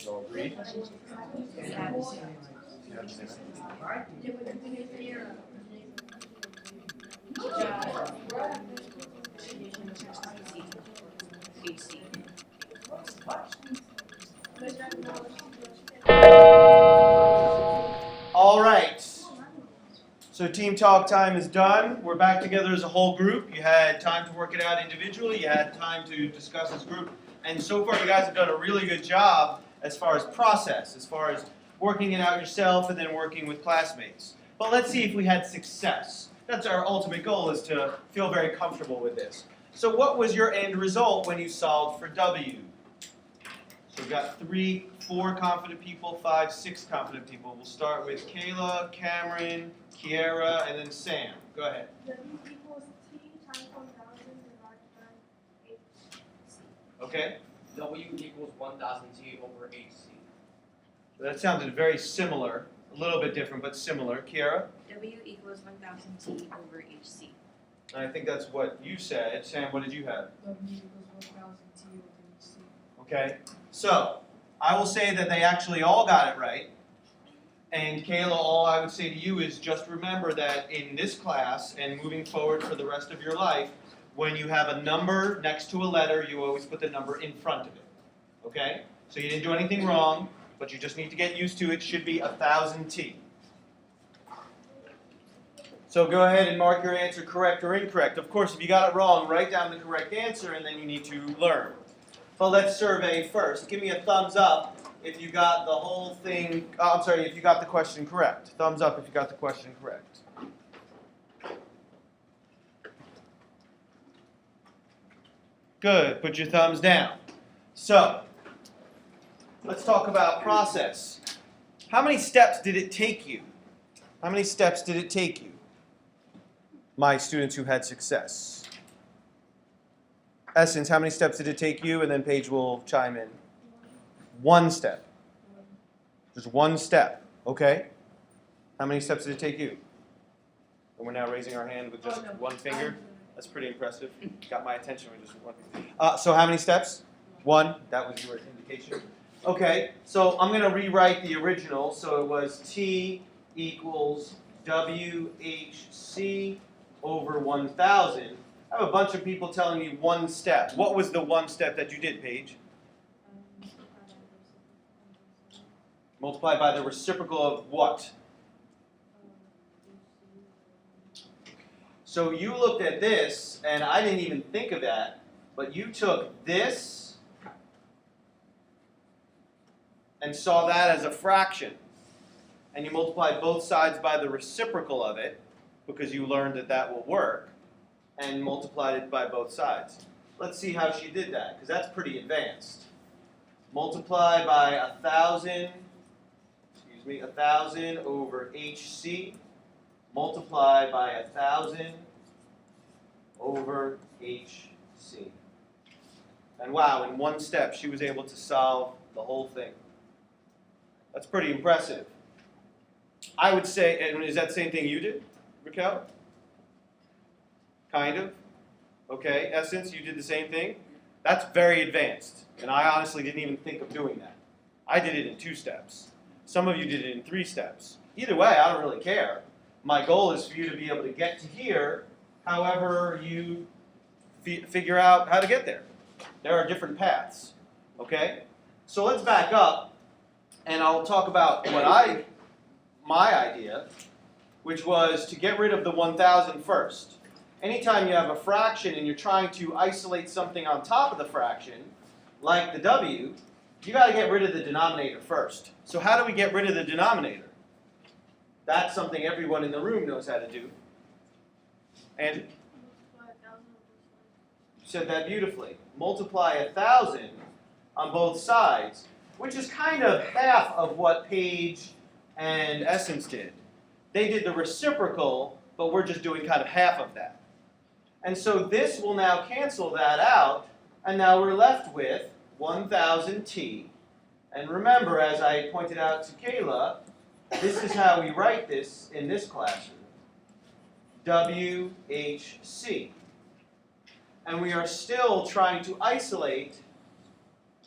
All agreed? All right. So team talk time is done. We're back together as a whole group. You had time to work it out individually. You had time to discuss as a group. And so far, you guys have done a really good job as far as process, as far as working it out yourself and then working with classmates. But let's see if we had success. That's our ultimate goal, is to feel very comfortable with this. So what was your end result when you solved for W? So we've got 3, 4 confident people, 5, 6 confident people. We'll start with Kayla, Cameron, Kiera, and then Sam. Go ahead. W equals T times 1,000 divided by HC. Okay. W equals 1,000 T over HC. So that sounded very similar. A little bit different, but similar. Kiera? W equals 1,000 T over HC. I think that's what you said. Sam, what did you have? W equals 1,000 T over HC. Okay. So I will say that they actually all got it right. And Kayla, all I would say to you is just remember that in this class and moving forward for the rest of your life, when you have a number next to a letter, you always put the number in front of it. Okay? So you didn't do anything wrong, but you just need to get used to it. It should be 1,000 T. So go ahead and mark your answer correct or incorrect. Of course, if you got it wrong, write down the correct answer, and then you need to learn. But let's survey first. Give me a thumbs up if you got the whole thing, if you got the question correct. Thumbs up if you got the question correct. Good, put your thumbs down. So, let's talk about process. How many steps did it take you? How many steps did it take you? My students who had success. Essence, how many steps did it take you? And then Paige will chime in. 1 step. Just 1 step, okay? How many steps did it take you? And we're now raising our hand with just 1 finger. That's pretty impressive. Got my attention with just 1 finger. So how many steps? 1. That was your indication. Okay, so I'm going to rewrite the original. So it was T equals WHC over 1,000. I have a bunch of people telling me 1 step. What was the 1 step that you did, Paige? Multiply by the reciprocal of what? So you looked at this, and I didn't even think of that, but you took this and saw that as a fraction. And you multiplied both sides by the reciprocal of it, because you learned that that will work, and multiplied it by both sides. Let's see how she did that, because that's pretty advanced. Multiply by 1,000 over HC, multiply by 1,000 over HC. And wow, in 1 step, she was able to solve the whole thing. That's pretty impressive. I would say, and is that the same thing you did, Raquel? Kind of. Okay, Essence, you did the same thing? That's very advanced, and I honestly didn't even think of doing that. I did it in 2 steps. Some of you did it in 3 steps. Either way, I don't really care. My goal is for you to be able to get to here however you figure out how to get there. There are different paths, okay? So let's back up, and I'll talk about my idea, which was to get rid of the 1,000 first. Anytime you have a fraction and you're trying to isolate something on top of the fraction, like the W, you got to get rid of the denominator first. So how do we get rid of the denominator? That's something everyone in the room knows how to do. And you said that beautifully. Multiply 1,000 on both sides, which is kind of half of what Paige and Essence did. They did the reciprocal, but we're just doing kind of half of that. And so this will now cancel that out, and now we're left with 1000t. And remember, as I pointed out to Kayla, this is how we write this in this classroom. WHC. And we are still trying to isolate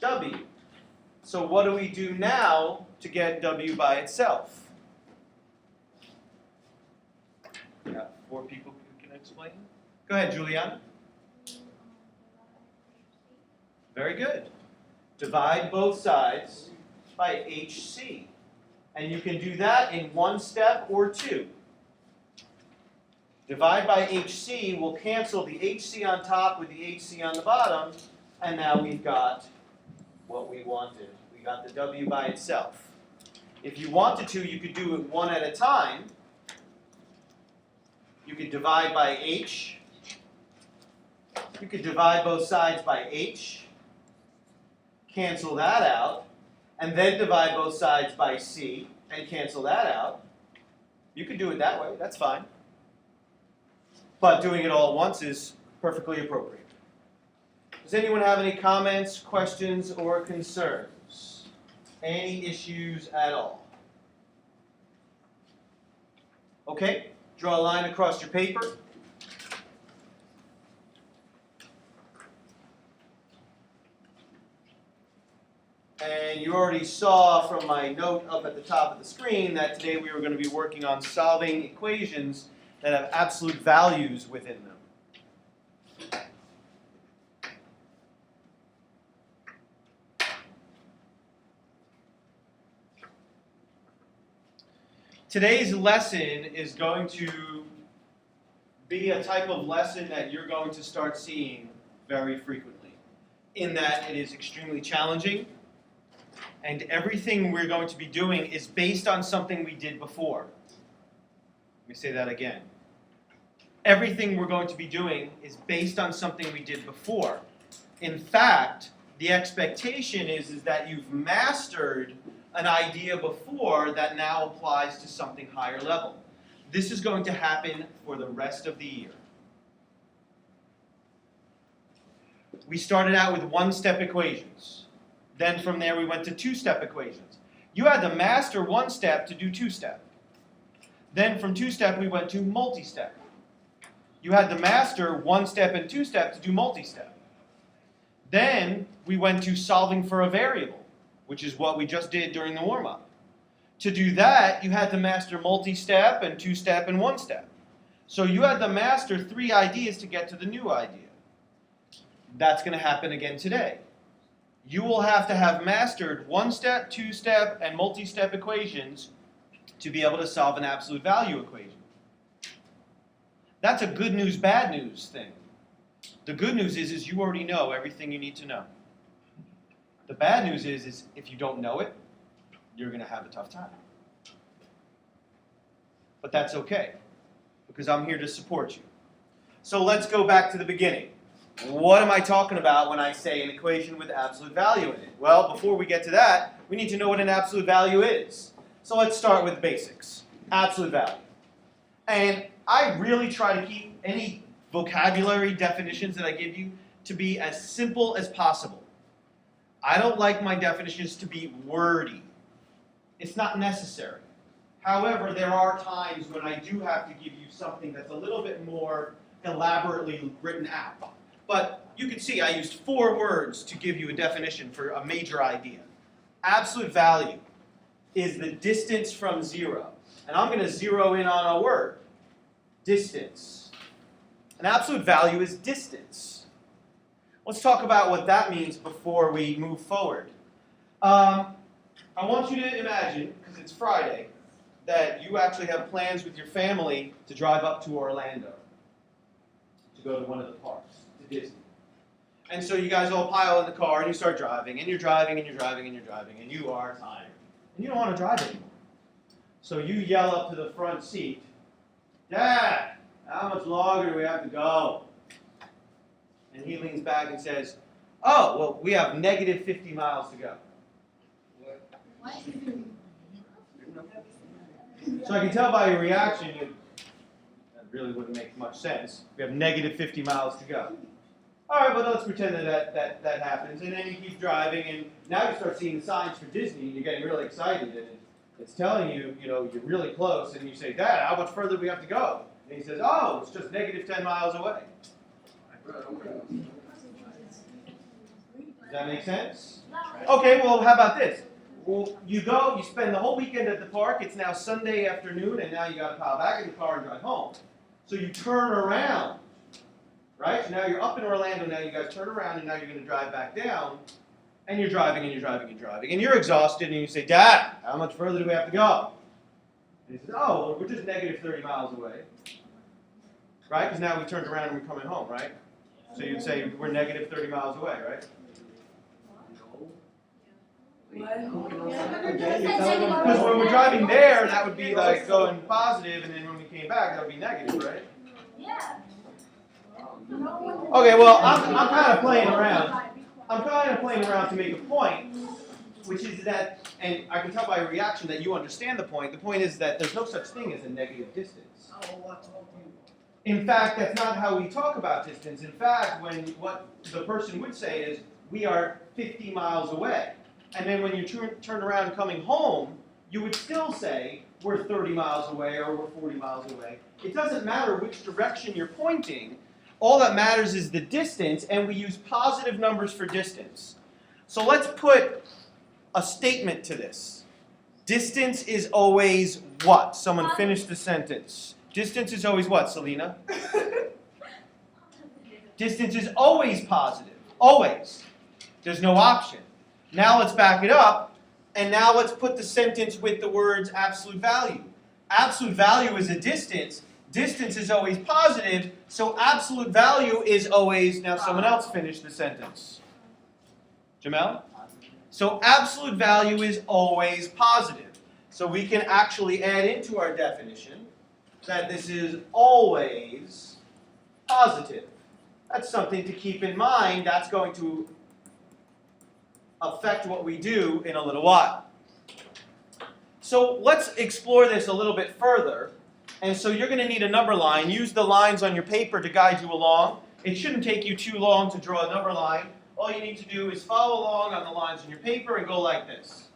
W. So what do we do now to get W by itself? Got 4 people who can explain. Go ahead, Juliana. Very good. Divide both sides by HC. And you can do that in 1 step or 2. Divide by HC will cancel the HC on top with the HC on the bottom, and now we've got what we wanted. We got the W by itself. If you wanted to, you could do it one at a time. You could divide by H. You could divide both sides by H. Cancel that out. And then divide both sides by C and cancel that out. You could do it that way. That's fine. But doing it all at once is perfectly appropriate. Does anyone have any comments, questions, or concerns? Any issues at all? Okay, draw a line across your paper. And you already saw from my note up at the top of the screen that today we were going to be working on solving equations that have absolute values within them. Today's lesson is going to be a type of lesson that you're going to start seeing very frequently, in that it is extremely challenging, and everything we're going to be doing is based on something we did before. Let me say that again. Everything we're going to be doing is based on something we did before. In fact, the expectation is that you've mastered an idea before that now applies to something higher level. This is going to happen for the rest of the year. We started out with 1-step equations. Then from there we went to 2-step equations. You had to master 1-step to do 2-step. Then from 2-step we went to multi-step. You had to master 1-step and 2-step to do multi-step. Then we went to solving for a variable, which is what we just did during the warm-up. To do that, you had to master multi-step and 2-step and 1-step. So you had to master 3 ideas to get to the new idea. That's going to happen again today. You will have to have mastered 1-step, 2-step, and multi-step equations to be able to solve an absolute value equation. That's a good news, bad news thing. The good news is you already know everything you need to know. The bad news is if you don't know it, you're going to have a tough time. But that's okay, because I'm here to support you. So let's go back to the beginning. What am I talking about when I say an equation with absolute value in it? Well, before we get to that, we need to know what an absolute value is. So let's start with the basics. Absolute value. And I really try to keep any vocabulary definitions that I give you to be as simple as possible. I don't like my definitions to be wordy. It's not necessary. However, there are times when I do have to give you something that's a little bit more elaborately written out. But you can see I used 4 words to give you a definition for a major idea. Absolute value is the distance from 0. And I'm going to zero in on a word. Distance. An absolute value is distance. Let's talk about what that means before we move forward. I want you to imagine, because it's Friday, that you actually have plans with your family to drive up to Orlando, to go to one of the parks, to Disney. And so you guys all pile in the car and you start driving, and you're driving, and you're driving, and you're driving, and you are tired. And you don't want to drive anymore. So you yell up to the front seat, "Dad, how much longer do we have to go?" And he leans back and says, "Oh, well, we have negative 50 miles to go." So I can tell by your reaction, really wouldn't make much sense. We have negative 50 miles to go. All right, well, let's pretend that happens, and then you keep driving, and now you start seeing the signs for Disney, and you're getting really excited, and it's telling you, you know, you're really close, and you say, Dad, how much further do we have to go? And he says, oh, it's just negative 10 miles away. Does that make sense? Okay, well, how about this? Well, you go, you spend the whole weekend at the park, it's now Sunday afternoon, and now you got to pile back in the car and drive home. So you turn around. Right? So now you're up in Orlando, now you guys turn around, and now you're going to drive back down, and you're driving, and you're driving, and driving, and you're exhausted, and you say, Dad, how much further do we have to go? And he says, oh, well, we're just negative 30 miles away. Right? Because now we turned around and we're coming home, right? So you'd say, we're negative 30 miles away, right? Because when we're driving there, that would be like going positive, and then when we came back, that would be negative, right? Yeah. Okay, well, I'm kind of playing around. I'm kind of playing around to make a point, which is that, and I can tell by your reaction that you understand the point. The point is that there's no such thing as a negative distance. In fact, that's not how we talk about distance. In fact, what the person would say is, we are 50 miles away. And then when you turn around coming home, you would still say, we're 30 miles away or we're 40 miles away. It doesn't matter which direction you're pointing. All that matters is the distance, and we use positive numbers for distance. So let's put a statement to this. Distance is always what? Someone finish the sentence. Distance is always what, Selena? Distance is always positive. Always. There's no option. Now let's back it up, and now let's put the sentence with the words absolute value. Absolute value is a distance. Distance is always positive, so absolute value is always, now someone else finish the sentence. Jamel? So absolute value is always positive. So we can actually add into our definition that this is always positive. That's something to keep in mind. That's going to affect what we do in a little while. So let's explore this a little bit further. And so you're going to need a number line. Use the lines on your paper to guide you along. It shouldn't take you too long to draw a number line. All you need to do is follow along on the lines on your paper and go like this.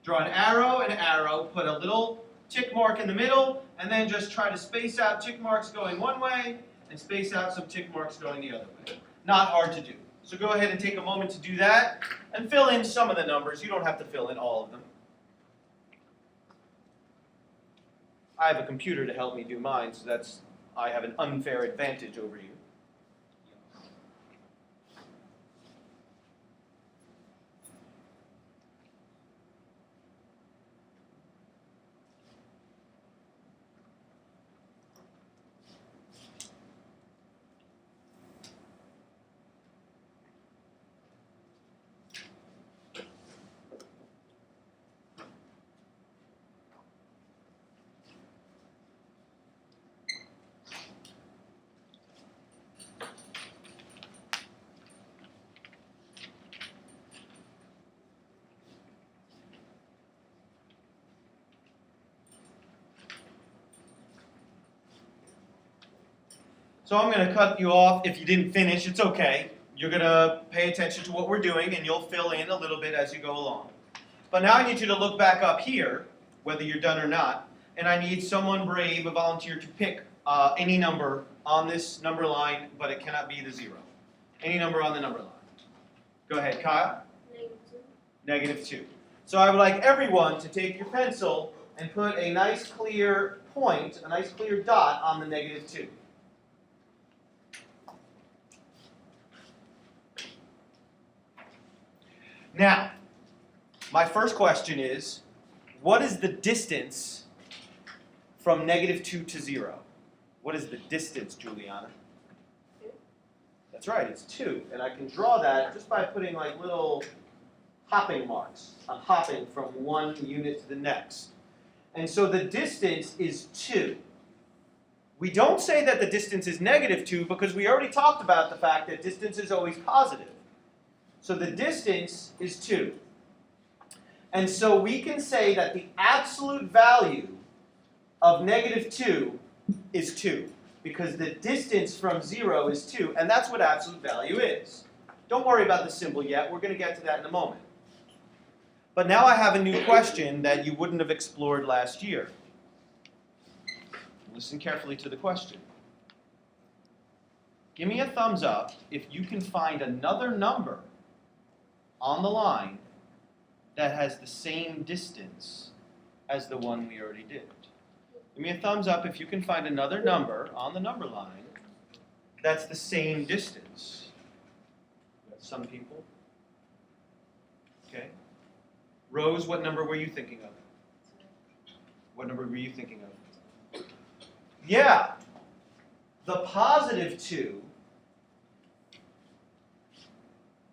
Draw an arrow, put a little tick mark in the middle, and then just try to space out tick marks going one way and space out some tick marks going the other way. Not hard to do. So go ahead and take a moment to do that and fill in some of the numbers. You don't have to fill in all of them. I have a computer to help me do mine, so I have an unfair advantage over you. So I'm going to cut you off. If you didn't finish, it's okay. You're going to pay attention to what we're doing, and you'll fill in a little bit as you go along. But now I need you to look back up here, whether you're done or not, and I need someone brave, a volunteer, to pick any number on this number line, but it cannot be the 0. Any number on the number line. Go ahead, Kyle. -2. -2. So I would like everyone to take your pencil and put a nice clear point, a nice clear dot on the -2. Now, my first question is, what is the distance from -2 to 0? What is the distance, Juliana? 2. That's right, it's 2. And I can draw that just by putting like little hopping marks. I'm hopping from one unit to the next. And so the distance is 2. We don't say that the distance is -2 because we already talked about the fact that distance is always positive. So the distance is 2. And so we can say that the absolute value of -2 is 2. because the distance from 0 is 2, and that's what absolute value is. Don't worry about the symbol yet. We're going to get to that in a moment. But now I have a new question that you wouldn't have explored last year. Listen carefully to the question. Give me a thumbs up if you can find another number on the line that has the same distance as the one we already did. Give me a thumbs up if you can find another number on the number line that's the same distance. Some people. Okay. Rose, what number were you thinking of? What number were you thinking of? Yeah. The positive 2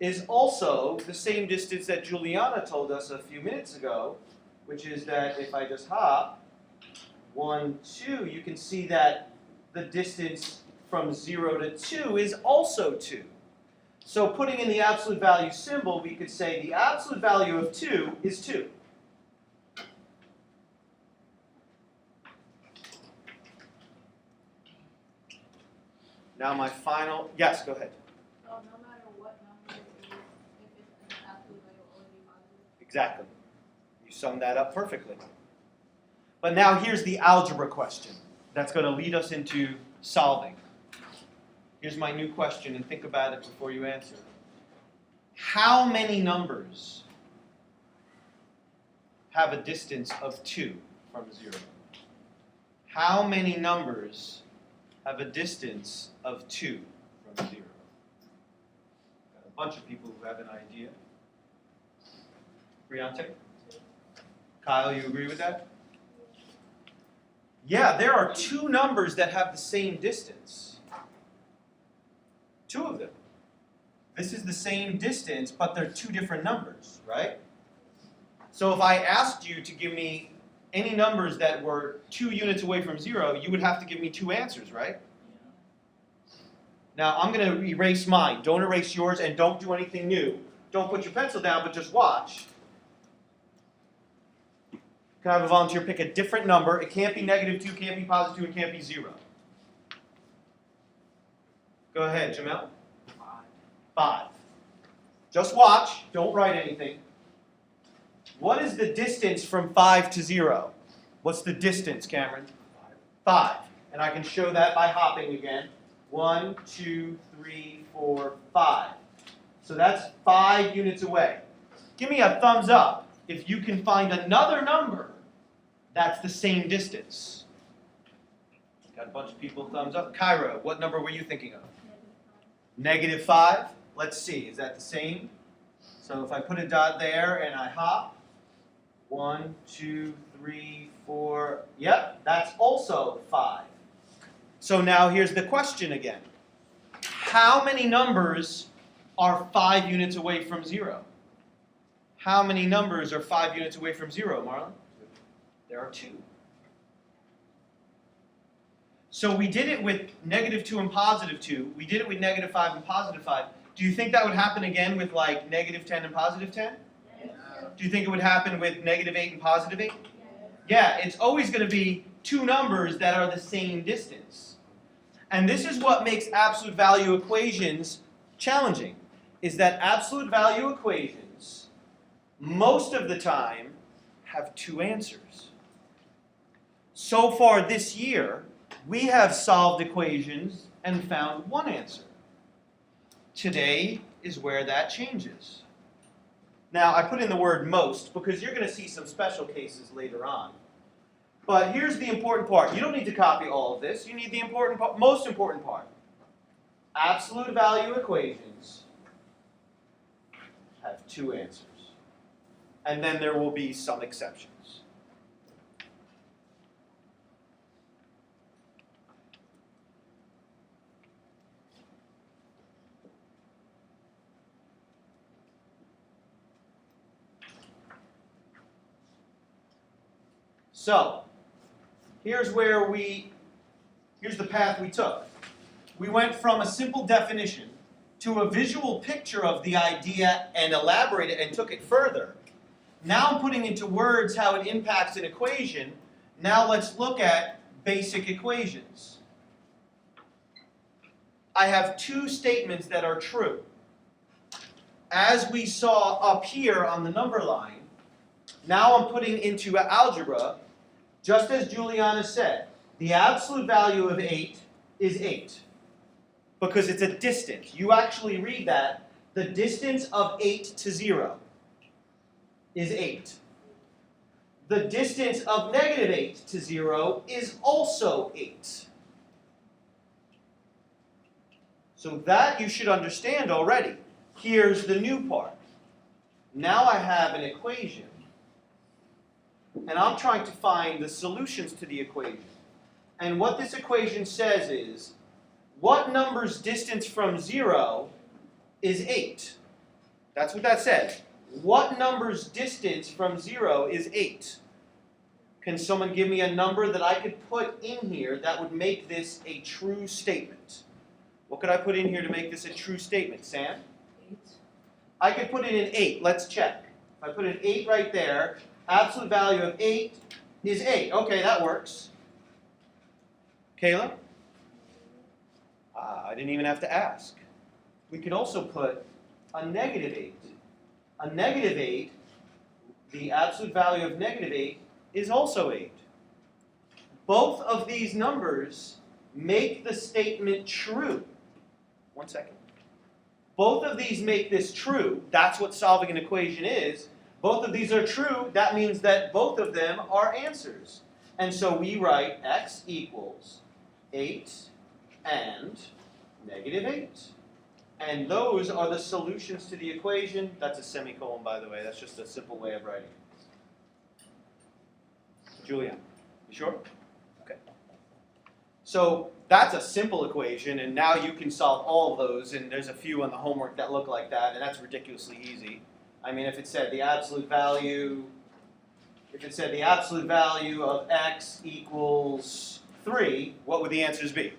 is also the same distance that Juliana told us a few minutes ago, which is that if I just hop 1, 2, you can see that the distance from 0 to 2 is also 2. So putting in the absolute value symbol, we could say the absolute value of 2 is 2. Now my final, yes, go ahead. So no matter what number it is, if it's an absolute value, it will always be positive. Exactly. You summed that up perfectly. But now here's the algebra question that's going to lead us into solving. Here's my new question, and think about it before you answer. How many numbers have a distance of 2 from 0? How many numbers have a distance of 2 from 0? Got a bunch of people who have an idea. Briante? Kyle, you agree with that? Yeah, there are 2 numbers that have the same distance. 2 of them. This is the same distance, but they're 2 different numbers, right? So if I asked you to give me any numbers that were 2 units away from 0, you would have to give me 2 answers, right? Now I'm going to erase mine. Don't erase yours, and don't do anything new. Don't put your pencil down, but just watch. Can I have a volunteer pick a different number? It can't be -2, can't be +2, and can't be 0. Go ahead, Jamel. 5. Just watch. Don't write anything. What is the distance from 5 to 0? What's the distance, Cameron? 5. And I can show that by hopping again. 1, 2, 3, 4, 5. So that's 5 units away. Give me a thumbs up if you can find another number that's the same distance. Got a bunch of people thumbs up. Kyra, what number were you thinking of? -5. Let's see, is that the same? So if I put a dot there and I hop, 1, 2, 3, 4, yep, that's also 5. So now here's the question again. How many numbers are 5 units away from 0? How many numbers are 5 units away from 0, Marlon? There are 2. So we did it with -2 and +2. We did it with -5 and +5. Do you think that would happen again with like -10 and +10? Yes. Do you think it would happen with -8 and +8? Yeah, it's always going to be 2 numbers that are the same distance. And this is what makes absolute value equations challenging, is that absolute value equations, most of the time, have 2 answers. So far this year, we have solved equations and found 1 answer. Today is where that changes. Now, I put in the word most because you're going to see some special cases later on. But here's the important part. You don't need to copy all of this. You need the most important part. Absolute value equations have 2 answers. And then there will be some exceptions. So, here's the path we took. We went from a simple definition to a visual picture of the idea and elaborated and took it further. Now I'm putting into words how it impacts an equation. Now let's look at basic equations. I have two statements that are true. As we saw up here on the number line, now I'm putting into algebra, just as Juliana said, the absolute value of 8 is 8. Because it's a distance. You actually read that. The distance of 8 to 0 is 8. The distance of negative 8 to 0 is also 8. So that you should understand already. Here's the new part. Now I have an equation, and I'm trying to find the solutions to the equation. And what this equation says is, what number's distance from 0 is 8? That's what that says. What number's distance from 0 is 8? Can someone give me a number that I could put in here that would make this a true statement? What could I put in here to make this a true statement, Sam? 8. I could put it in 8. Let's check. If I put an 8 right there, absolute value of 8 is 8. Okay, that works. Kayla? I didn't even have to ask. We could also put a negative 8. A negative 8, the absolute value of negative 8 is also 8. Both of these numbers make the statement true. One second. Both of these make this true. That's what solving an equation is. Both of these are true. That means that both of them are answers. And so we write x equals 8 and negative 8. And those are the solutions to the equation. That's a semicolon, by the way. That's just a simple way of writing it. Julian, you sure? Okay. So that's a simple equation, and now you can solve all of those, and there's a few on the homework that look like that, and that's ridiculously easy. I mean, if it said the absolute value of x equals 3, what would the answers be?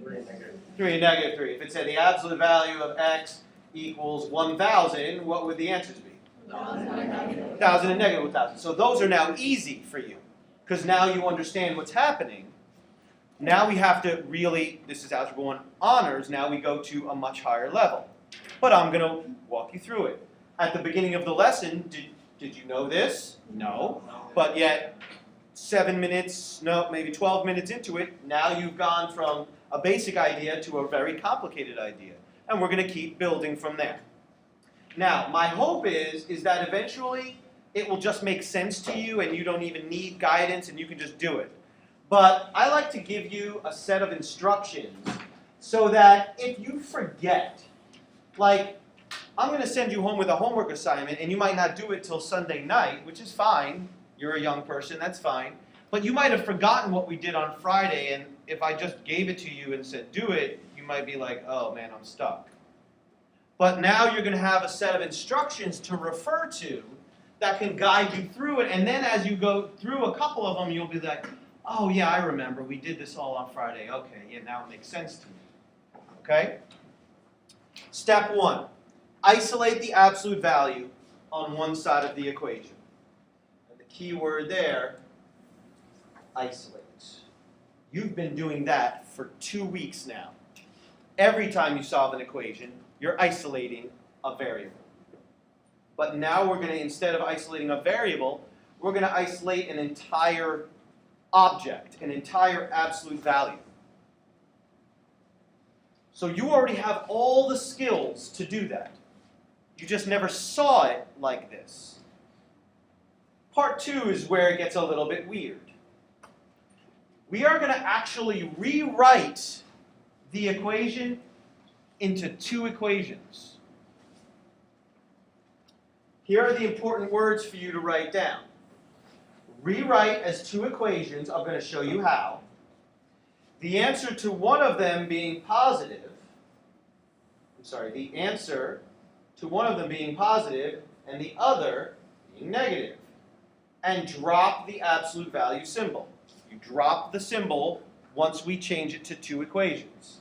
3 and negative. 3 and negative 3. If it said the absolute value of x equals 1,000, what would the answers be? 1,000 and negative 1,000. So those are now easy for you, because now you understand what's happening. Now we have to really, this is Algebra 1 honors, now we go to a much higher level. But I'm going to walk you through it. At the beginning of the lesson, did you know this? No. But yet, 7 minutes, no, maybe 12 minutes into it, now you've gone from a basic idea to a very complicated idea. And we're going to keep building from there. Now, my hope is that eventually it will just make sense to you and you don't even need guidance and you can just do it. But I like to give you a set of instructions so that if you forget, like I'm going to send you home with a homework assignment and you might not do it till Sunday night, which is fine. You're a young person, that's fine. But you might have forgotten what we did on Friday, and if I just gave it to you and said do it, you might be like, oh man, I'm stuck. But now you're going to have a set of instructions to refer to that can guide you through it, and then as you go through a couple of them, you'll be like, oh yeah, I remember, we did this all on Friday. Okay, yeah, now it makes sense to me. Okay? Step 1, isolate the absolute value on one side of the equation. And the key word there, isolate. You've been doing that for 2 weeks now. Every time you solve an equation, you're isolating a variable. But now we're going to, instead of isolating a variable, we're going to isolate an entire object, an entire absolute value. So you already have all the skills to do that. You just never saw it like this. Part 2 is where it gets a little bit weird. We are going to actually rewrite the equation into 2 equations. Here are the important words for you to write down. Rewrite as 2 equations. I'm going to show you how. The answer to one of them being positive, the answer to one of them being positive and the other being negative. And drop the absolute value symbol. You drop the symbol once we change it to 2 equations.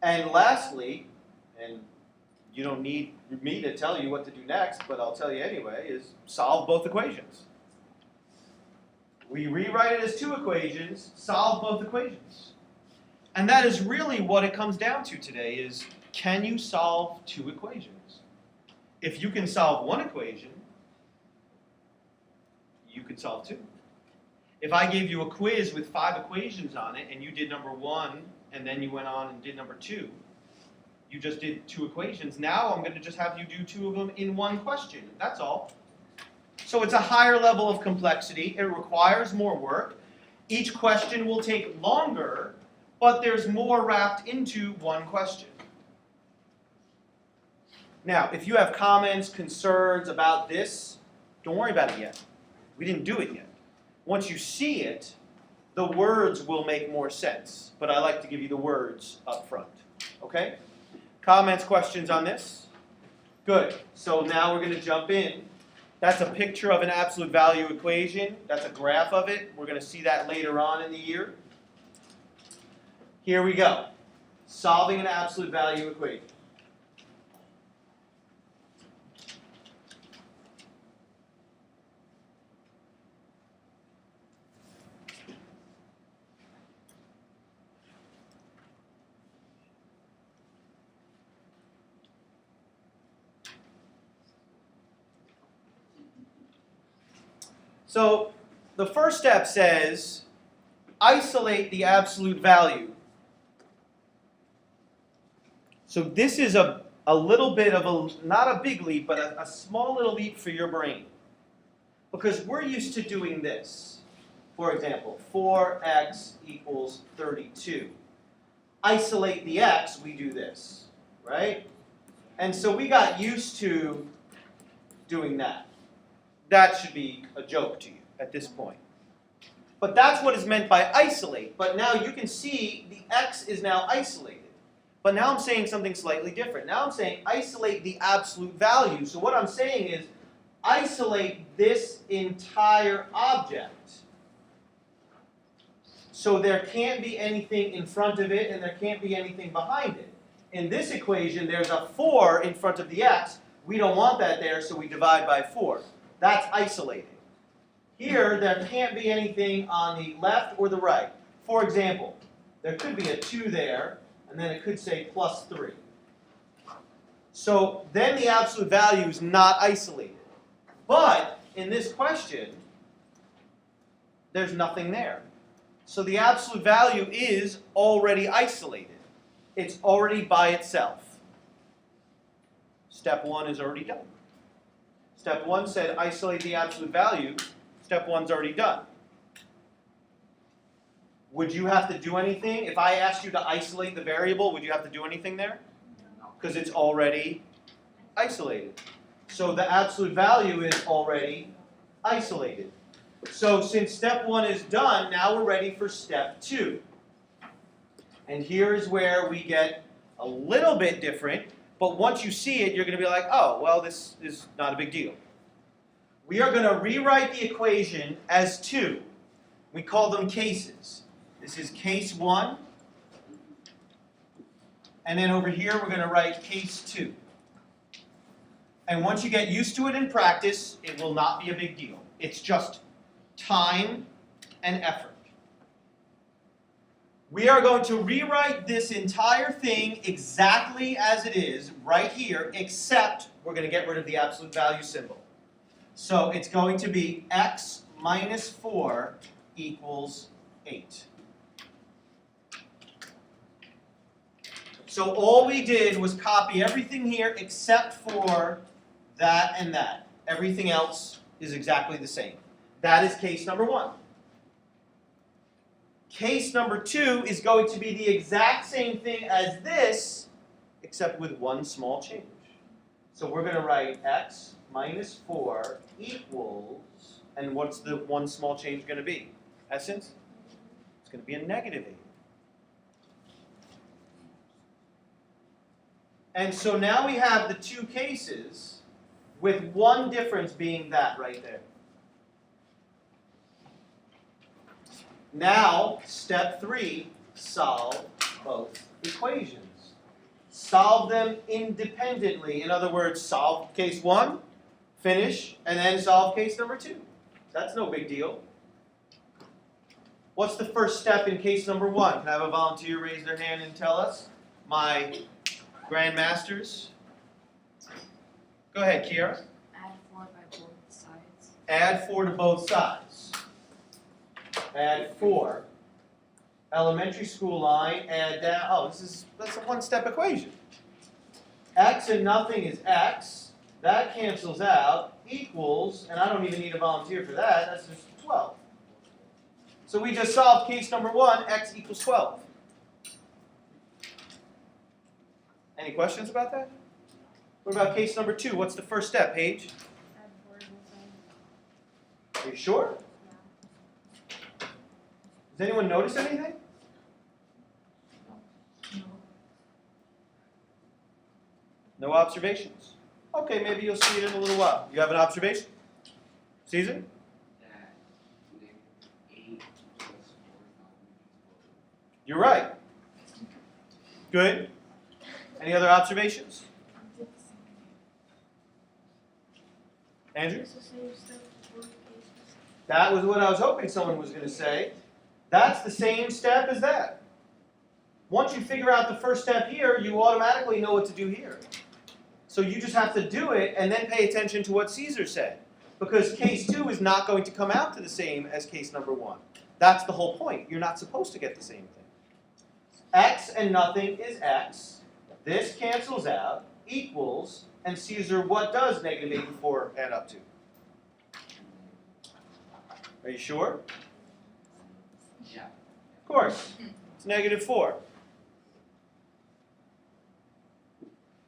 And lastly, and you don't need me to tell you what to do next, but I'll tell you anyway, is solve both equations. We rewrite it as two equations, solve both equations. And that is really what it comes down to today is, can you solve two equations? If you can solve one equation, you can solve two. If I gave you a quiz with 5 equations on it and you did number 1 and then you went on and did number 2, you just did 2 equations. Now I'm going to just have you do 2 of them in one question. That's all. So it's a higher level of complexity. It requires more work. Each question will take longer, but there's more wrapped into one question. Now, if you have comments, concerns about this, don't worry about it yet. We didn't do it yet. Once you see it, the words will make more sense. But I like to give you the words up front. Okay? Comments, questions on this? Good. So now we're going to jump in. That's a picture of an absolute value equation. That's a graph of it. We're going to see that later on in the year. Here we go. Solving an absolute value equation. So the first step says, isolate the absolute value. So this is a little bit of a, not a big leap, but a small little leap for your brain. Because we're used to doing this. For example, 4x equals 32. Isolate the x, we do this, right? And so we got used to doing that. That should be a joke to you at this point. But that's what is meant by isolate. But now you can see the x is now isolated. But now I'm saying something slightly different. Now I'm saying isolate the absolute value. So what I'm saying is isolate this entire object. So there can't be anything in front of it and there can't be anything behind it. In this equation, there's a 4 in front of the x. We don't want that there, so we divide by 4. That's isolated. Here, there can't be anything on the left or the right. For example, there could be a 2 there, and then it could say plus 3. So then the absolute value is not isolated. But in this question, there's nothing there. So the absolute value is already isolated. It's already by itself. Step 1 is already done. Step 1 said isolate the absolute value. Step 1's already done. Would you have to do anything? If I asked you to isolate the variable, would you have to do anything there? Because it's already isolated. So the absolute value is already isolated. So since step 1 is done, now we're ready for step 2. And here is where we get a little bit different. But once you see it, you're going to be like, oh, well, this is not a big deal. We are going to rewrite the equation as 2. We call them cases. This is case 1. And then over here, we're going to write case 2. And once you get used to it in practice, it will not be a big deal. It's just time and effort. We are going to rewrite this entire thing exactly as it is right here, except we're going to get rid of the absolute value symbol. So it's going to be x minus 4 equals 8. So all we did was copy everything here except for that and that. Everything else is exactly the same. That is case number 1. Case number 2 is going to be the exact same thing as this, except with one small change. So we're going to write x minus 4 equals, and what's the one small change going to be? Essence? It's going to be a negative 8. And so now we have the 2 cases with one difference being that right there. Now, step 3, solve both equations. Solve them independently. In other words, solve case 1, finish, and then solve case number 2. That's no big deal. What's the first step in case number 1? Can I have a volunteer raise their hand and tell us? My grandmasters. Go ahead, Kiara. Add 4 by both sides. Add 4 to both sides. Add 4. Elementary school line, add down. Oh, that's a one-step equation. X and nothing is x. That cancels out. Equals, and I don't even need a volunteer for that, that's just 12. So we just solved case number 1, x equals 12. Any questions about that? What about case number 2? What's the first step, Paige? Add 4 to both sides. Are you sure? Yeah. Does anyone notice anything? No observations? Okay, maybe you'll see it in a little while. You have an observation? Caesar? That -8 plus 4,000. You're right. Good. Any other observations? Andrew? It's the same stuff for both cases. That was what I was hoping someone was going to say. That's the same step as that. Once you figure out the first step here, you automatically know what to do here. So you just have to do it and then pay attention to what Caesar said. Because case 2 is not going to come out to the same as case number 1. That's the whole point. You're not supposed to get the same thing. X and nothing is x. This cancels out, equals, and Caesar, what does negative 8 and 4 add up to? Are you sure? Yeah. Of course. It's negative 4.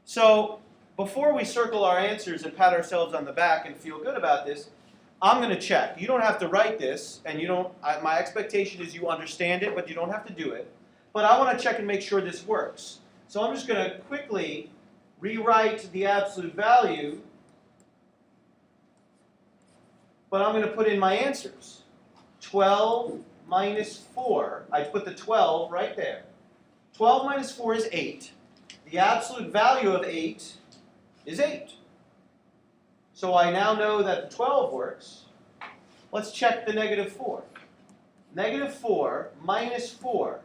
So, before we circle our answers and pat ourselves on the back and feel good about this, I'm going to check. You don't have to write this, and you don't. My expectation is you understand it, but you don't have to do it. But I want to check and make sure this works. So I'm just going to quickly rewrite the absolute value, but I'm going to put in my answers. 12 minus 4. I put the 12 right there. 12 minus 4 is 8. The absolute value of 8 is 8. So I now know that the 12 works. Let's check the negative 4. Negative 4 minus 4.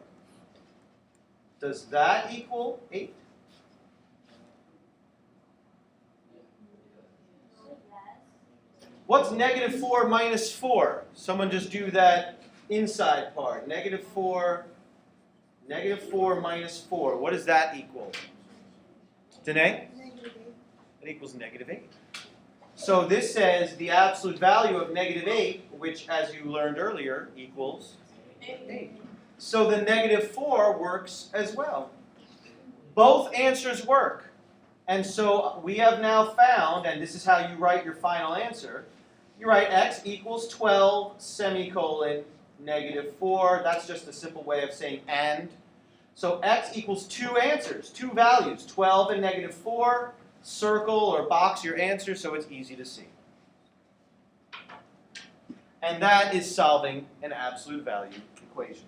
Does that equal 8? What's negative 4 minus 4? Someone just do that inside part. Negative 4 minus 4. What does that equal? Danae? Negative 8. It equals negative 8. So this says the absolute value of negative 8, which as you learned earlier, equals 8. So the negative 4 works as well. Both answers work. And so we have now found, and this is how you write your final answer, you write x equals 12, semicolon, negative 4. That's just a simple way of saying and. So x equals 2 answers, 2 values, 12 and negative 4. Circle or box your answer so it's easy to see. And that is solving an absolute value equation.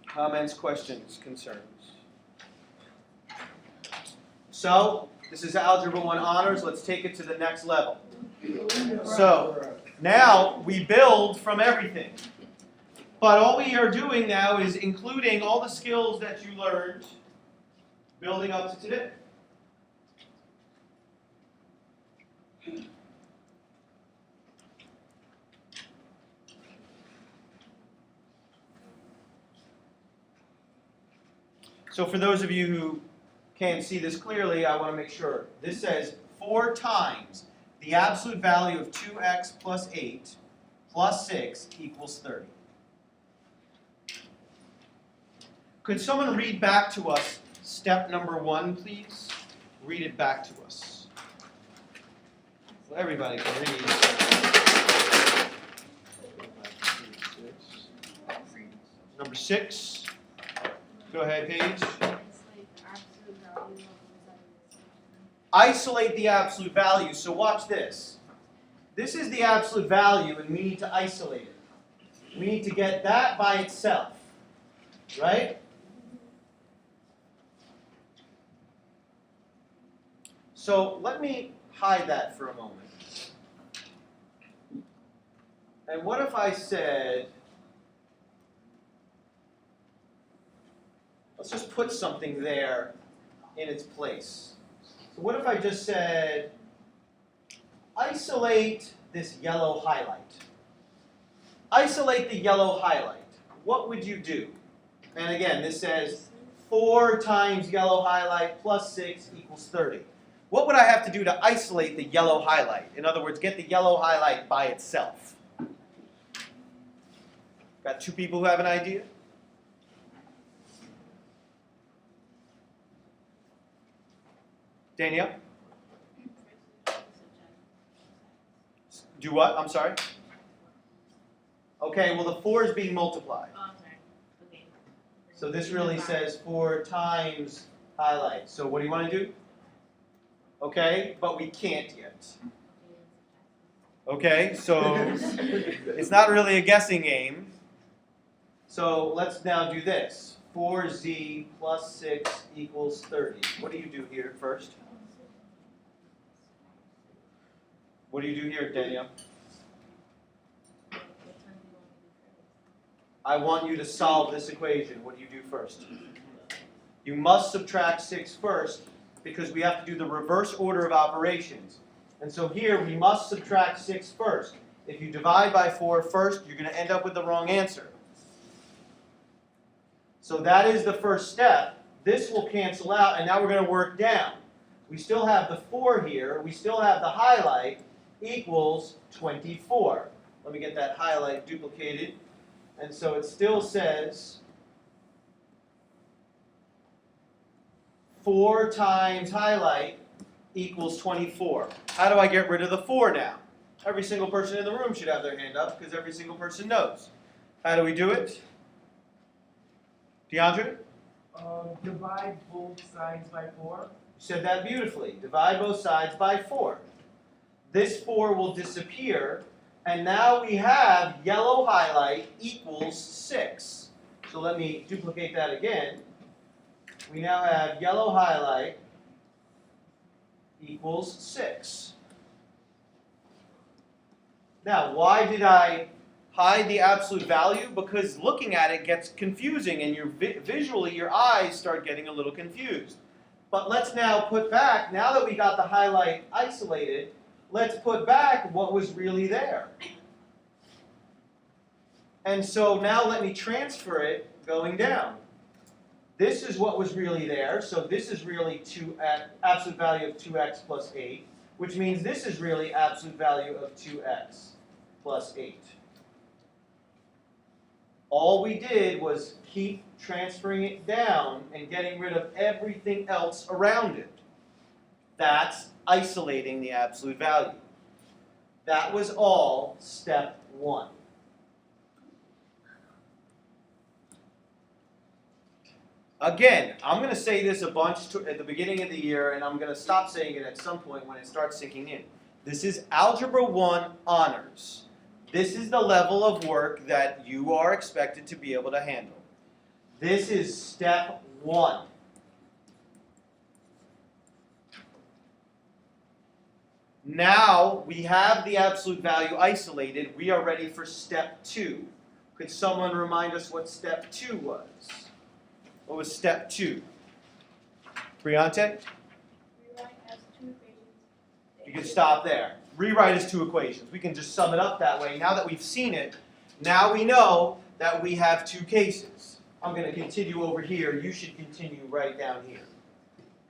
Comments, questions, concerns? So, this is Algebra 1 Honors. Let's take it to the next level. So, now we build from everything. But all we are doing now is including all the skills that you learned building up to today. So for those of you who can't see this clearly, I want to make sure. This says 4 times the absolute value of 2x plus 8 plus 6 equals 30. Could someone read back to us step number 1, please? Read it back to us. So everybody can read. Number 6. Go ahead, Paige. Isolate the absolute value. So watch this. This is the absolute value, and we need to isolate it. We need to get that by itself, right? So let me hide that for a moment. And what if I said, let's just put something there in its place. So what if I just said, isolate this yellow highlight. Isolate the yellow highlight. What would you do? And again, this says 4 times yellow highlight plus 6 equals 30. What would I have to do to isolate the yellow highlight? In other words, get the yellow highlight by itself. Got 2 people who have an idea? Danielle? Do what? I'm sorry? Okay, well the 4 is being multiplied. Oh, I'm sorry. Okay. So this really says 4 times highlight. So what do you want to do? Okay, but we can't yet. Okay, so it's not really a guessing game. So let's now do this. 4z plus 6 equals 30. What do you do here first? What do you do here, Danielle? I want you to solve this equation. What do you do first? You must subtract 6 first because we have to do the reverse order of operations. And so here we must subtract 6 first. If you divide by 4 first, you're going to end up with the wrong answer. So that is the first step. This will cancel out, and now we're going to work down. We still have the 4 here. We still have the highlight equals 24. Let me get that highlight duplicated. And so it still says 4 times highlight equals 24. How do I get rid of the 4 now? Every single person in the room should have their hand up because every single person knows. How do we do it? DeAndre? Divide both sides by 4. You said that beautifully. Divide both sides by 4. This 4 will disappear. And now we have yellow highlight equals 6. So let me duplicate that again. We now have yellow highlight equals 6. Now, why did I hide the absolute value? Because looking at it gets confusing and visually your eyes start getting a little confused. But let's now put back, now that we got the highlight isolated, let's put back what was really there. And so now let me transfer it going down. This is what was really there, so this is really absolute value of 2x plus 8, which means this is really absolute value of 2x plus 8. All we did was keep transferring it down and getting rid of everything else around it. That's isolating the absolute value. That was all step 1. Again, I'm going to say this a bunch at the beginning of the year, and I'm going to stop saying it at some point when it starts sinking in. This is Algebra 1 honors. This is the level of work that you are expected to be able to handle. This is step 1. Now we have the absolute value isolated. We are ready for step 2. Could someone remind us what step 2 was? What was step 2? Briante? Rewrite as 2 equations. You can stop there. Rewrite as 2 equations. We can just sum it up that way. Now that we've seen it, now we know that we have 2 cases. I'm going to continue over here. You should continue right down here.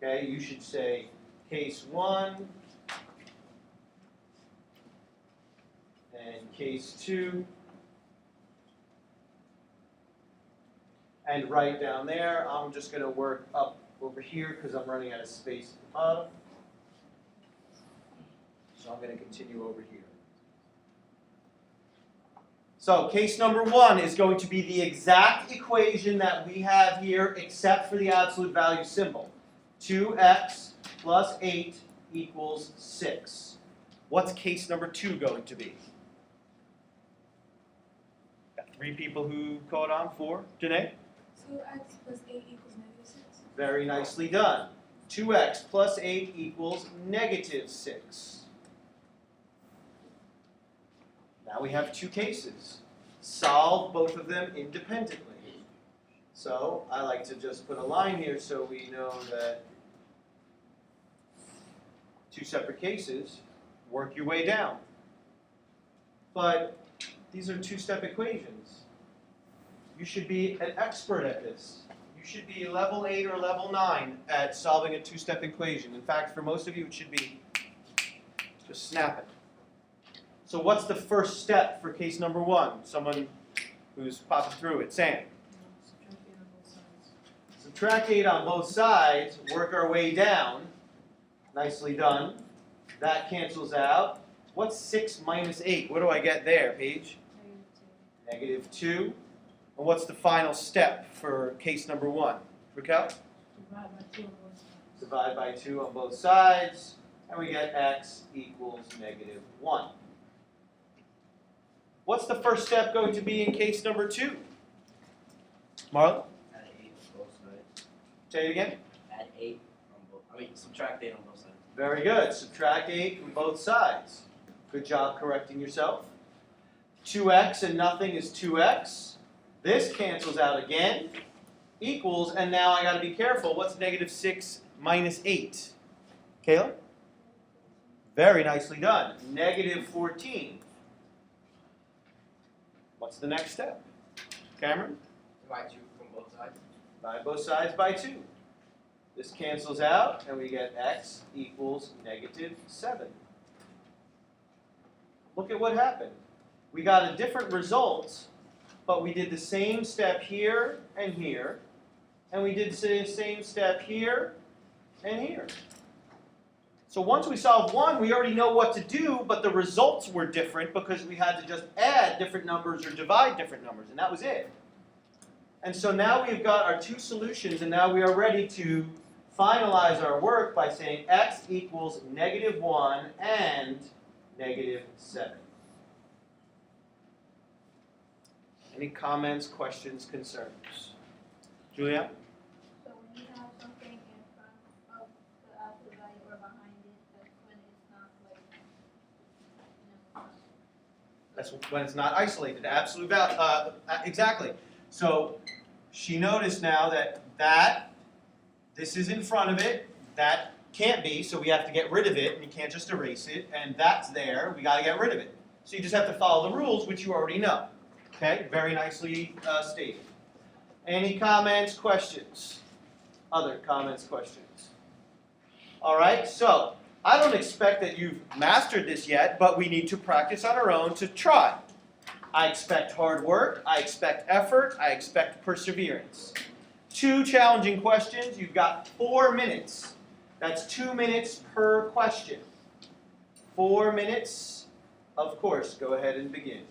Okay, you should say case 1 and case 2. And right down there, I'm just going to work up over here because I'm running out of space at the bottom. So I'm going to continue over here. So case number 1 is going to be the exact equation that we have here except for the absolute value symbol. 2x plus 8 equals 6. What's case number 2 going to be? Got 3 people who caught on. 4? Janae? 2x plus 8 equals -6. Very nicely done. 2x plus 8 equals negative 6. Now we have two cases. Solve both of them independently. So I like to just put a line here so we know that two separate cases, work your way down. But these are two-step equations. You should be an expert at this. You should be level 8 or level 9 at solving a two-step equation. In fact, for most of you, it should be just snap it. So what's the first step for case number 1? Someone who's popping through it. Sam. Subtract 8 on both sides. Subtract 8 on both sides. Work our way down. Nicely done. That cancels out. What's 6 minus 8? What do I get there, Paige? Negative 2. Negative 2. And what's the final step for case number 1? Raquel? Divide by 2 on both sides. Divide by 2 on both sides. And we get x equals negative 1. What's the first step going to be in case number 2? Marlon? Add 8 on both sides. Say it again. Add 8 on both. Subtract 8 on both sides. Very good. Subtract 8 from both sides. Good job correcting yourself. 2x and nothing is 2x. This cancels out again. Equals, and now I got to be careful. What's negative 6 minus 8? Kayla? Very nicely done. Negative 14. What's the next step? Cameron? Divide 2 from both sides. Divide both sides by 2. This cancels out, and we get x equals negative 7. Look at what happened. We got a different result, but we did the same step here and here, and we did the same step here and here. So once we solved one, we already know what to do, but the results were different because we had to just add different numbers or divide different numbers, and that was it. And so now we've got our two solutions, and now we are ready to finalize our work by saying x equals negative 1 and negative 7. Any comments, questions, concerns? Julia? So when you have something in front of the absolute value or behind it, that's when it's not like, That's when it's not isolated. Absolute value. Exactly. So she noticed now that this is in front of it. That can't be, so we have to get rid of it, and you can't just erase it. And that's there. We got to get rid of it. So you just have to follow the rules, which you already know. Okay? Very nicely stated. Any comments, questions? Other comments, questions? All right. So I don't expect that you've mastered this yet, but we need to practice on our own to try. I expect hard work, I expect effort, I expect perseverance. 2 challenging questions, you've got 4 minutes. That's 2 minutes per question. 4 minutes, of course, go ahead and begin.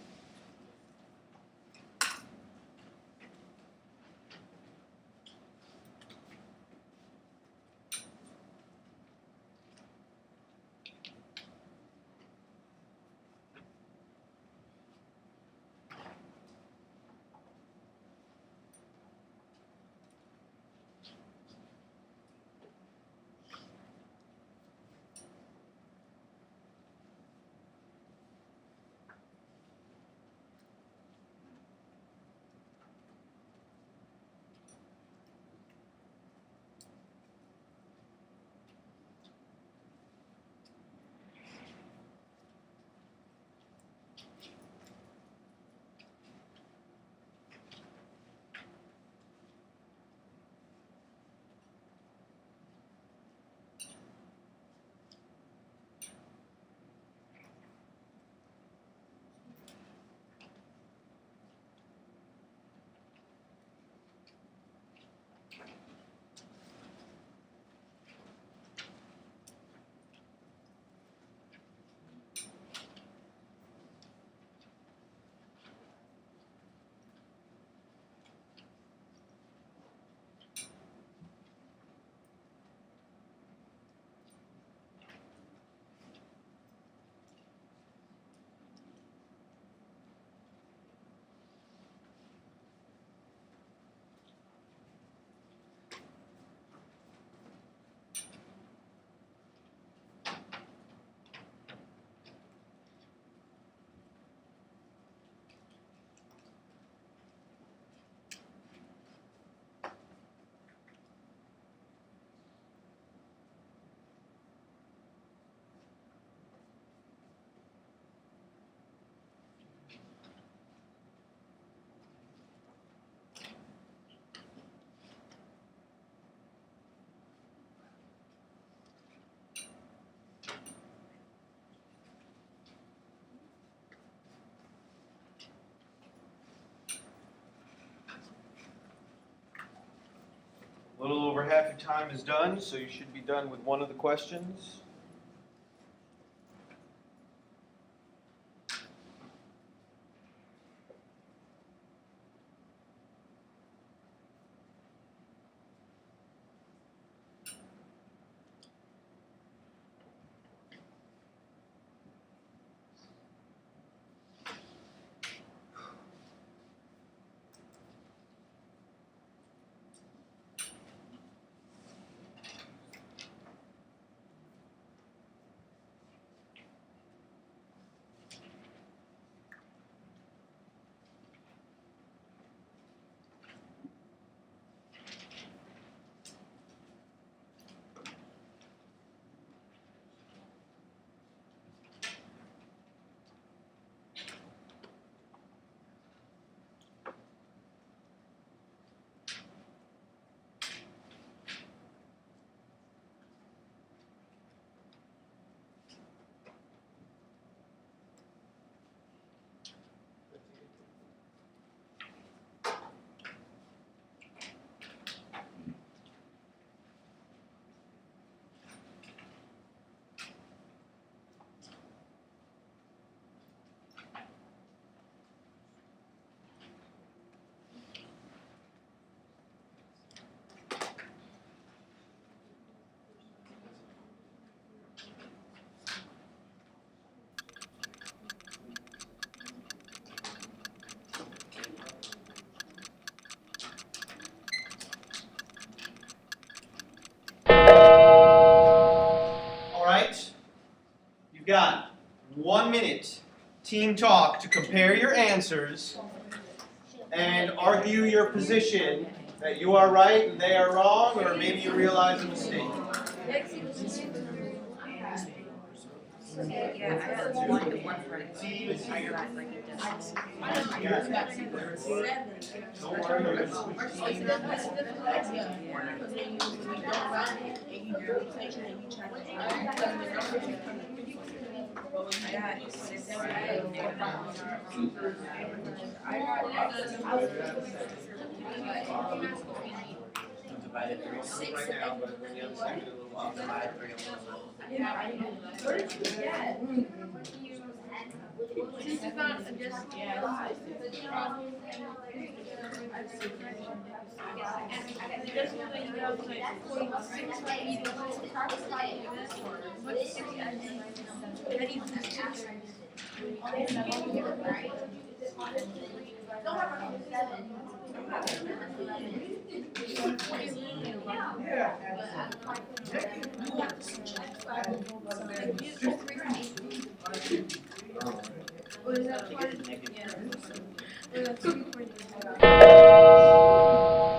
over half your time is done, so you should be done with one of the questions. All right, you've got 1 minute team talk to compare your answers and argue your position that you are right and they are wrong, or maybe you realize a mistake. Yeah, I got one for it. I got like it does. Don't worry. Yeah, it's six. Divided 3 right now, but when the other side of the little divide 3 on both sides.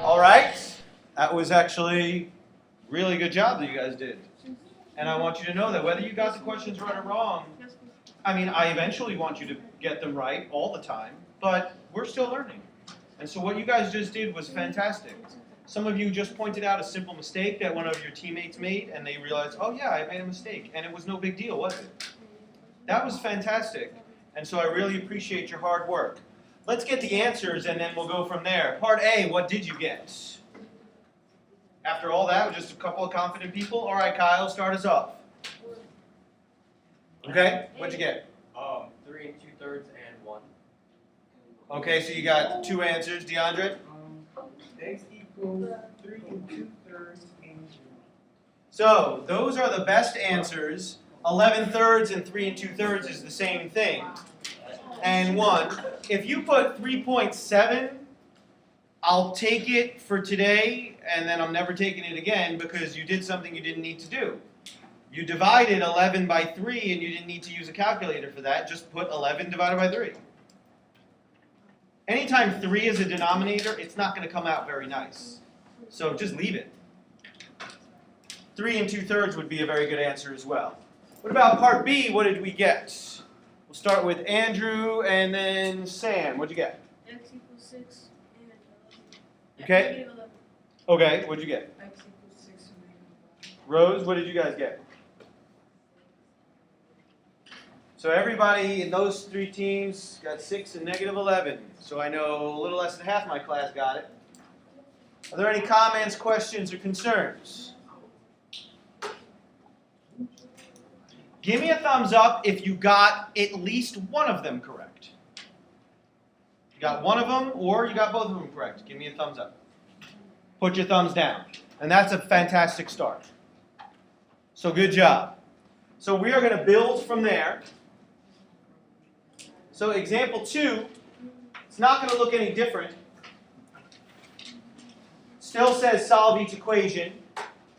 All right, that was actually really good job that you guys did. And I want you to know that whether you got the questions right or wrong, I mean, I eventually want you to get them right all the time, but we're still learning. And so what you guys just did was fantastic. Some of you just pointed out a simple mistake that one of your teammates made, and they realized, oh yeah, I made a mistake, and it was no big deal, was it? That was fantastic. And so I really appreciate your hard work. Let's get the answers, and then we'll go from there. Part A, what did you get? After all that, with just a couple of confident people? All right, Kyle, start us off. Okay, what'd you get? 3 2/3 and 1. Okay, so you got 2 answers. DeAndre? X equals 3 2/3 and 2. So, those are the best answers. 11/3 and 3 2/3 is the same thing. And 1. If you put 3.7, I'll take it for today, and then I'm never taking it again because you did something you didn't need to do. You divided 11 by 3, and you didn't need to use a calculator for that. Just put 11 divided by 3. Anytime 3 is a denominator, it's not going to come out very nice. So just leave it. 3 2/3 would be a very good answer as well. What about part B? What did we get? We'll start with Andrew and then Sam. What'd you get? X equals 6 and 11. Okay. Negative 11. Okay, what'd you get? X equals 6 and negative 1. Rose, what did you guys get? So everybody in those 3 teams got 6 and negative 11. So I know a little less than half my class got it. Are there any comments, questions, or concerns? Give me a thumbs up if you got at least one of them correct. You got one of them or you got both of them correct. Give me a thumbs up. Put your thumbs down. And that's a fantastic start. So good job. So we are going to build from there. So example 2, it's not going to look any different. Still says solve each equation.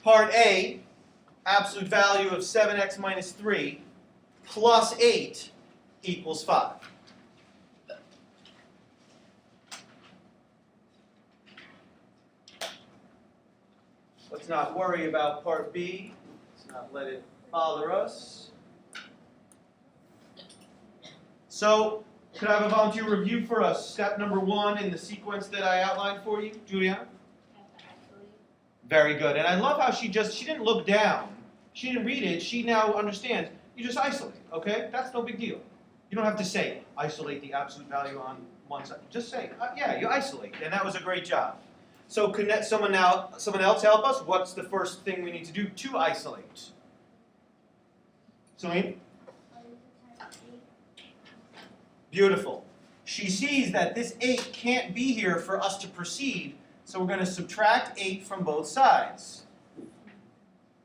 Part A, absolute value of 7x minus 3 plus 8 equals 5. Let's not worry about part B. Let's not let it bother us. So, could I have a volunteer review for us? Step number 1 in the sequence that I outlined for you, Juliana? Very good. And I love how she didn't look down. She didn't read it. She now understands. You just isolate, okay? That's no big deal. You don't have to say, isolate the absolute value on one side. Just say, yeah, you isolate. And that was a great job. So could someone else help us? What's the first thing we need to do to isolate? Celine? Beautiful. She sees that this 8 can't be here for us to proceed, so we're going to subtract 8 from both sides.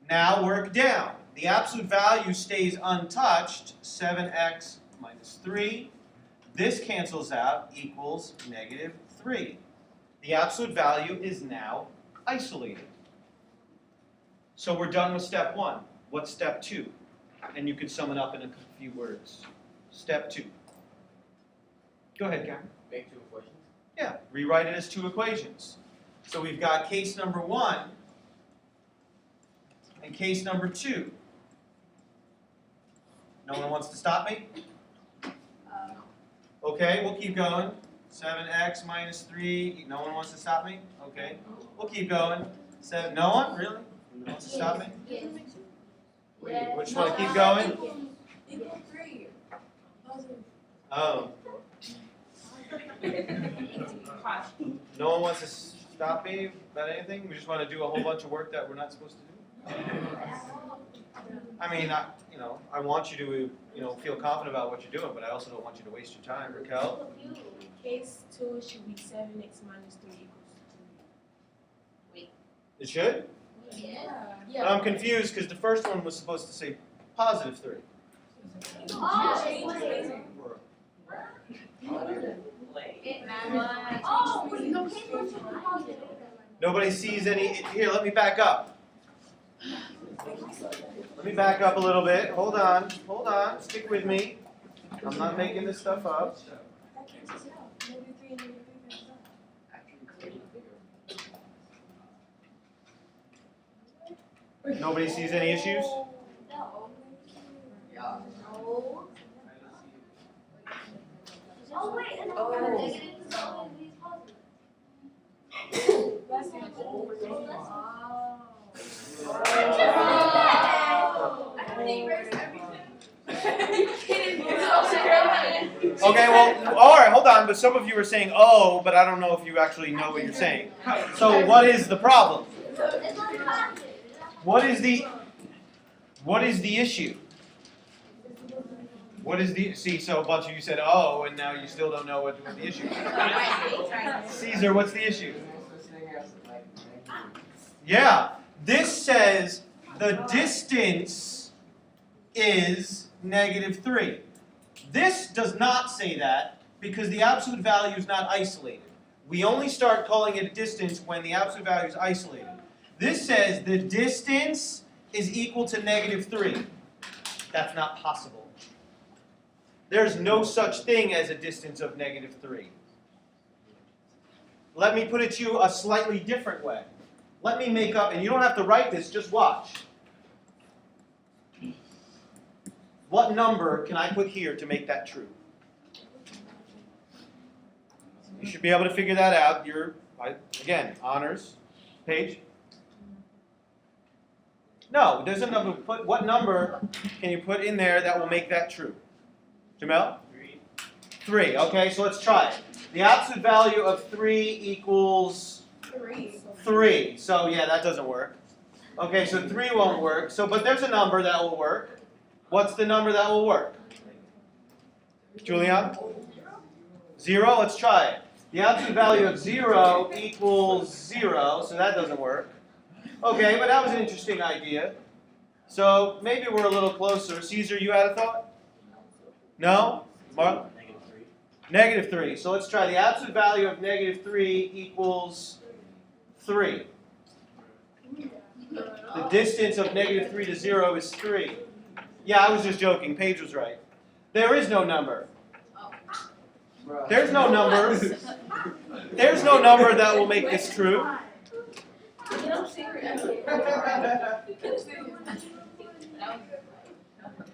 Now work down. The absolute value stays untouched, 7x minus 3. This cancels out, equals negative 3. The absolute value is now isolated. So we're done with step 1. What's step 2? And you can sum it up in a few words. Step 2. Go ahead, Karen. Make 2 equations. Yeah, rewrite it as 2 equations. So we've got case number 1 and case number 2. No one wants to stop me? Okay, we'll keep going. 7x minus 3. No one wants to stop me? Okay. We'll keep going. 7. No one? Really? No one wants to stop me? Yes. We just want to keep going? Equal 3. Oh. No one wants to stop me about anything? We just want to do a whole bunch of work that we're not supposed to do? I mean, I want you to, feel confident about what you're doing, but I also don't want you to waste your time. Raquel? Case 2 should be 7x minus 3 equals 2. It should? Yeah. I'm confused because the first one was supposed to say positive 3. Nobody sees any. Here, let me back up. Let me back up a little bit. Hold on. Stick with me. I'm not making this stuff up. Nobody sees any issues? Yeah. Oh wait, and negative is always Okay, well, all right, hold on. But some of you are saying, oh, but I don't know if you actually know what you're saying. So what is the problem? What is the issue? So a bunch of you said, oh, and now you still don't know what the issue is. Caesar, what's the issue? Yeah, this says the distance is negative 3. This does not say that because the absolute value is not isolated. We only start calling it a distance when the absolute value is isolated. This says the distance is equal to negative 3. That's not possible. There's no such thing as a distance of negative 3. Let me put it to you a slightly different way. Let me make up, and you don't have to write this, just watch. What number can I put here to make that true? You should be able to figure that out. Again, honors page. No, there's a number. What number can you put in there that will make that true? Jamel? 3. Okay, so let's try it. The absolute value of 3 equals 3. So yeah, that doesn't work. Okay, so 3 won't work. So, but there's a number that will work. What's the number that will work? Julian? 0? Let's try it. The absolute value of 0 equals 0, so that doesn't work. Okay, but that was an interesting idea. So maybe we're a little closer. Caesar, you had a thought? No? Mark? Negative 3. So let's try the absolute value of negative 3 equals 3. The distance of negative 3 to 0 is 3. Yeah, I was just joking. Paige was right. There is no number. There's no number. There's no number that will make this true.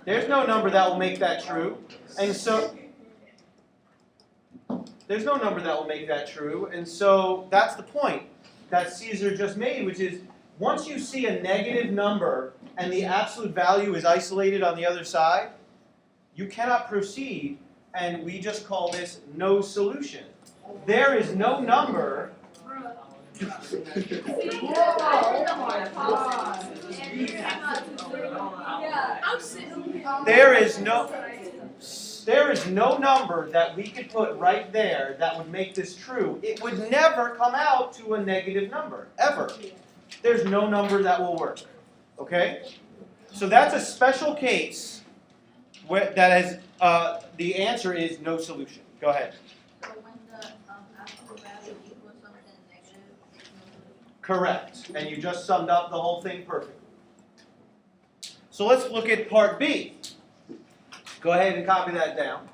There's no number that will make that true. And so there's no number that will make that true. And so that's the point that Caesar just made, which is once you see a negative number and the absolute value is isolated on the other side, you cannot proceed, and we just call this no solution. There is no number. There is no number that we could put right there that would make this true. It would never come out to a negative number, ever. There's no number that will work. Okay? So that's a special case where that has the answer is no solution. Go ahead. So when the absolute value equals something negative, it's no solution. Correct. And you just summed up the whole thing perfectly. So let's look at part B. Go ahead and copy that down.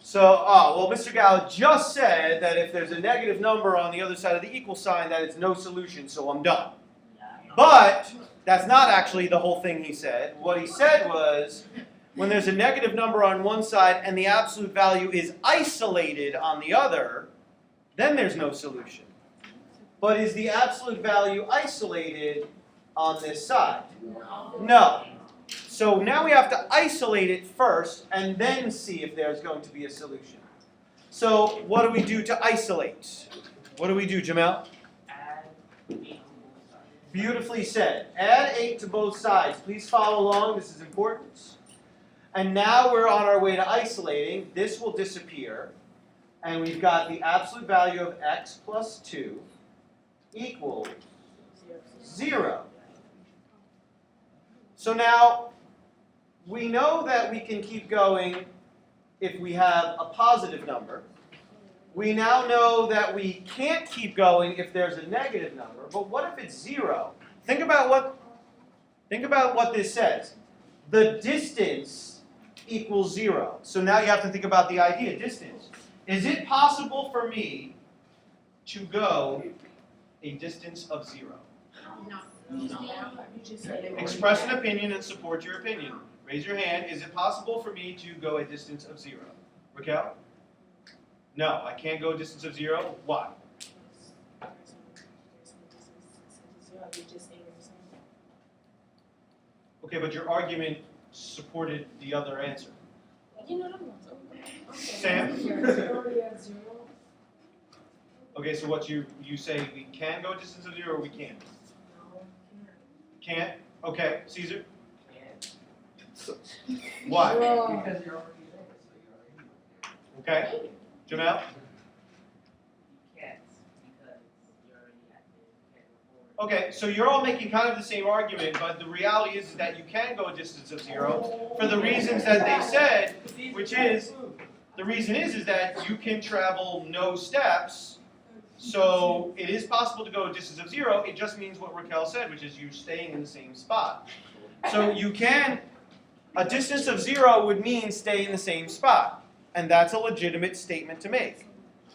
So, well, Mr. Gallo just said that if there's a negative number on the other side of the equal sign, that it's no solution, so I'm done. But that's not actually the whole thing he said. What he said was, when there's a negative number on one side and the absolute value is isolated on the other, then there's no solution. But is the absolute value isolated on this side? No. So now we have to isolate it first and then see if there's going to be a solution. So what do we do to isolate? What do we do, Jamel? Beautifully said. Add 8 to both sides. Please follow along. This is important. And now we're on our way to isolating. This will disappear. And we've got the absolute value of x plus 2 equals 0. So now, we know that we can keep going if we have a positive number. We now know that we can't keep going if there's a negative number. But what if it's 0? Think about what this says. The distance equals 0. So now you have to think about the idea, distance. Is it possible for me to go a distance of 0? No. Express an opinion and support your opinion. Raise your hand. Is it possible for me to go a distance of 0? Raquel? No, I can't go a distance of 0. Why? Okay, but your argument supported the other answer. Sam? Okay, so what you say we can go a distance of 0 or we can't? Can't? Okay, Caesar? Why? Because you're already there, so you're already. Okay, Jamel? Okay, so you're all making kind of the same argument, but the reality is that you can go a distance of 0 for the reasons that they said, which is, the reason is that you can travel no steps. So it is possible to go a distance of 0. It just means what Raquel said, which is you're staying in the same spot. So you can, a distance of 0 would mean stay in the same spot. And that's a legitimate statement to make.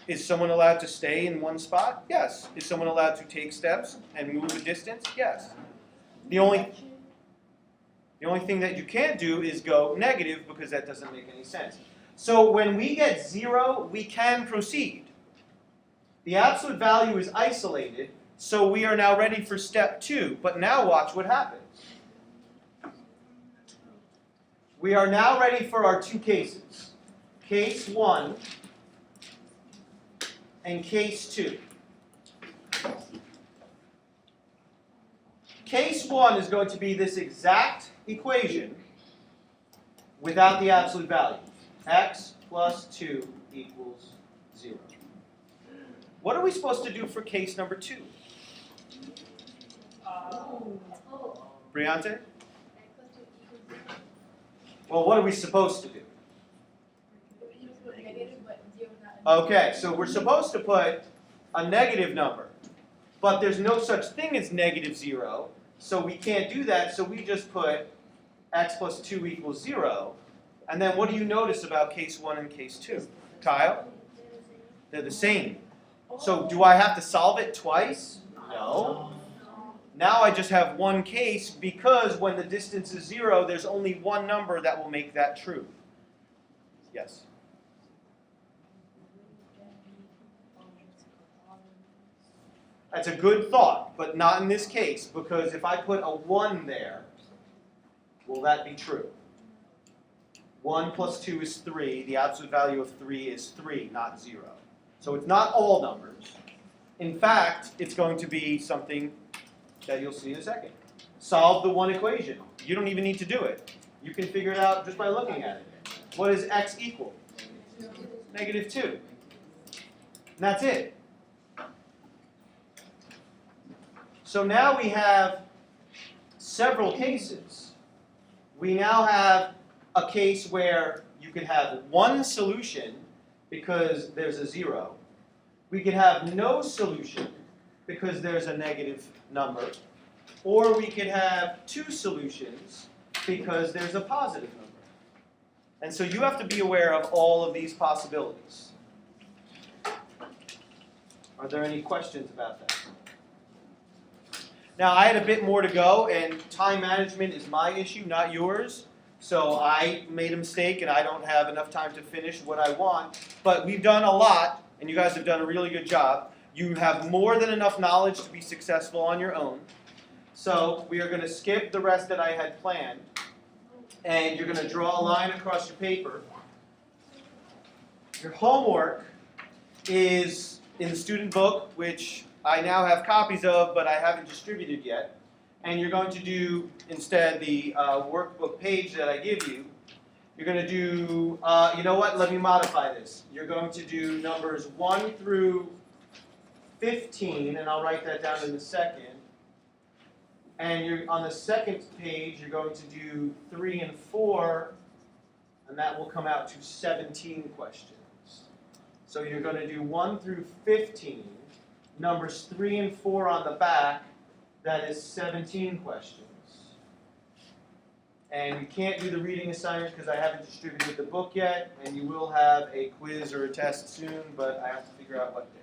Is someone allowed to stay in one spot? Yes. Is someone allowed to take steps and move a distance? Yes. The only thing that you can't do is go negative because that doesn't make any sense. So when we get 0, we can proceed. The absolute value is isolated, so we are now ready for step 2. But now watch what happens. We are now ready for our two cases. Case 1 and case 2. Case 1 is going to be this exact equation without the absolute value. X plus 2 equals 0. What are we supposed to do for case number 2? Briante? Well, what are we supposed to do? Okay, so we're supposed to put a negative number, but there's no such thing as negative 0, so we can't do that, so we just put x plus 2 equals 0. And then what do you notice about case 1 and case 2? Kyle? They're the same. So do I have to solve it twice? No. Now I just have one case because when the distance is 0, there's only one number that will make that true. Yes? That's a good thought, but not in this case, because if I put a 1 there, will that be true? 1 plus 2 is 3. The absolute value of 3 is 3, not 0. So it's not all numbers. In fact, it's going to be something that you'll see in a second. Solve the one equation. You don't even need to do it. You can figure it out just by looking at it. What does x equal? Negative 2. And that's it. So now we have several cases. We now have a case where you could have one solution because there's a 0. We could have no solution because there's a negative number. Or we could have two solutions because there's a positive number. And so you have to be aware of all of these possibilities. Are there any questions about that? Now, I had a bit more to go, and time management is my issue, not yours. So I made a mistake, and I don't have enough time to finish what I want. But we've done a lot, and you guys have done a really good job. You have more than enough knowledge to be successful on your own. So we are going to skip the rest that I had planned, and you're going to draw a line across your paper. Your homework is in the student book, which I now have copies of, but I haven't distributed yet. And you're going to do, instead, the workbook page that I give you. You're going to do, you know what, let me modify this. You're going to do numbers 1 through 15, and I'll write that down in a second. And you're on the second page, you're going to do 3 and 4, and that will come out to 17 questions. So you're going to do 1 through 15, numbers 3 and 4 on the back, that is 17 questions. And you can't do the reading assignment because I haven't distributed the book yet, and you will have a quiz or a test soon, but I have to figure out what day.